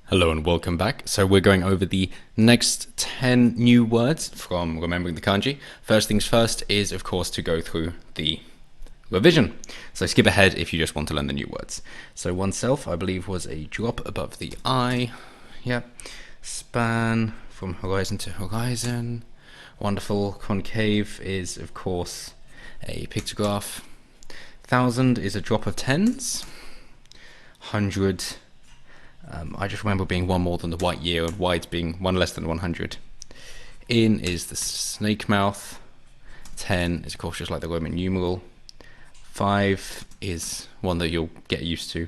Hello and welcome back. So we're going over the next 10 new words from remembering the kanji. First things first is, of course, to go through the revision. So skip ahead if you just want to learn the new words. So oneself, I believe, was a drop above the eye. Yep. Span from horizon to horizon. Wonderful. Concave is, of course, a pictograph. 1,000 is a drop of tens. 100. I just remember being one more than the white year, and white being one less than 100. In is the snake mouth. 10 is, of course, just like the Roman numeral. 5 is one that you'll get used to.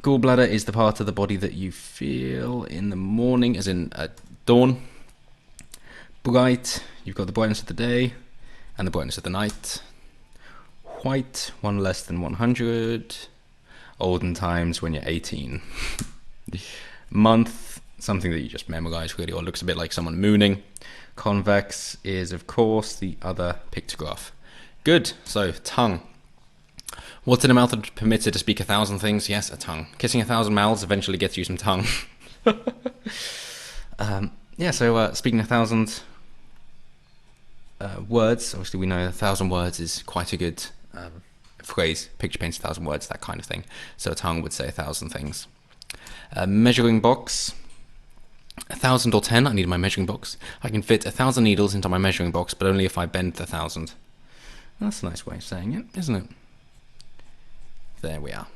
Gallbladder is the part of the body that you feel in the morning, as in at dawn. Bright, you've got the brightness of the day and the brightness of the night. White, one less than 100. Olden times when you're 18. Month, something that you just memorize really, or looks a bit like someone mooning. Convex is, of course, the other pictograph. Good. So, tongue. What's in a mouth that permits it to speak 1,000 things? Yes, a tongue. Kissing 1,000 mouths eventually gets you some tongue. Speaking 1,000 words. Obviously, we know 1,000 words is quite a good phrase. Picture paints 1,000 words, that kind of thing. So a tongue would say 1,000 things. Measuring box. 1,000 or 10. I need my measuring box. I can fit 1,000 needles into my measuring box, but only if I bend the 1,000. That's a nice way of saying it, isn't it? There we are.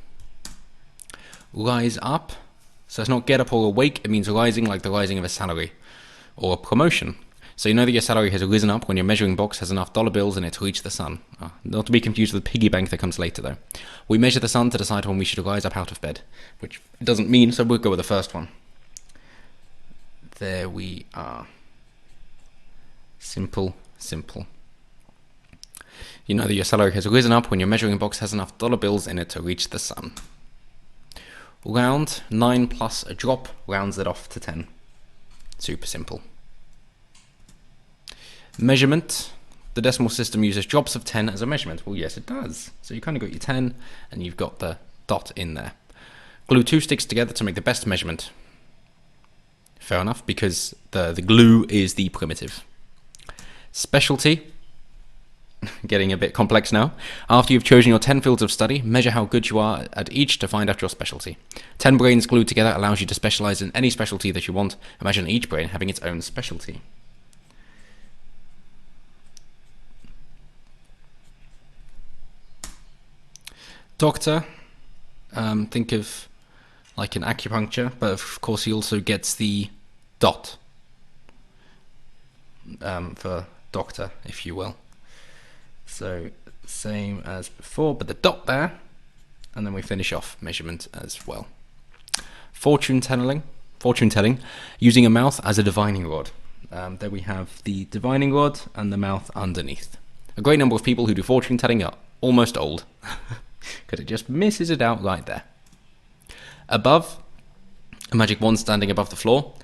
Rise up. So it's not get up or awake. It means rising, like the rising of a salary or a promotion. So you know that your salary has risen up when your measuring box has enough dollar bills in it to reach the sun. Not to be confused with the piggy bank that comes later, though. We measure the sun to decide when we should rise up out of bed, which it doesn't mean, so we'll go with the first one. There we are. Simple, simple. You know that your salary has risen up when your measuring box has enough dollar bills in it to reach the sun. Round, 9 plus a drop, rounds it off to 10. Super simple. Measurement. The decimal system uses drops of 10 as a measurement. Well, yes, it does. So you kind of got your 10 and you've got the dot in there. Glue 2 sticks together to make the best measurement. Fair enough, because the glue is the primitive. Specialty. Getting a bit complex now. After you've chosen your 10 fields of study, measure how good you are at each to find out your specialty. 10 brains glued together allows you to specialize in any specialty that you want. Imagine each brain having its own specialty. Doctor, think of like an acupuncture, but of course he also gets the dot for doctor, if you will. So same as before, but the dot there, and then we finish off measurement as well. Fortune telling, using a mouth as a divining rod. There we have the divining rod and the mouth underneath. A great number of people who do fortune telling are almost old. Because it just misses it out right there. Above, a magic wand standing above the floor,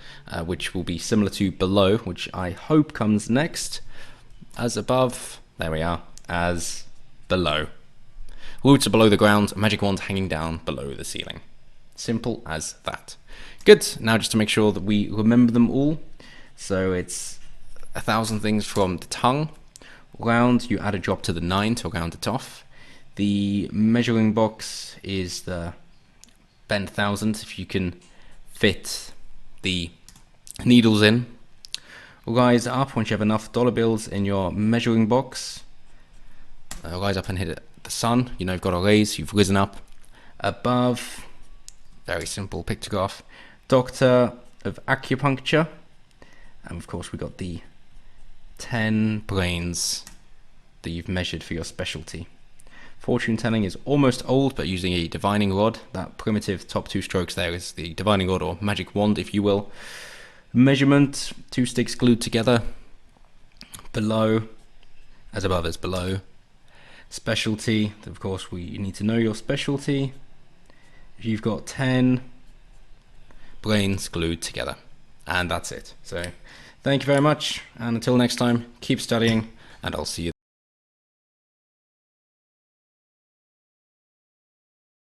which will be similar to below, which I hope comes next. As above, there we are, as below. Roots are below the ground, a magic wand hanging down below the ceiling. Simple as that. Good, now just to make sure that we remember them all. So it's 1,000 things from the tongue. Round, you add a drop to the 9 to round it off. The measuring box is the bend 1,000 if you can fit the needles in. Rise up once you have enough dollar bills in your measuring box. Rise up and hit the sun. You know you've got a raise, you've risen up. Above, very simple pictograph. Doctor of acupuncture. And of course we got the 10 brains that you've measured for your specialty. Fortune telling is almost old, but using a divining rod. That primitive top 2 strokes there is the divining rod, or magic wand, if you will. Measurement, 2 sticks glued together. Below, as above as below. Specialty, of course, you need to know your specialty. If you've got 10 brains glued together. And that's it. So, thank you very much, and until next time, keep studying, and I'll see you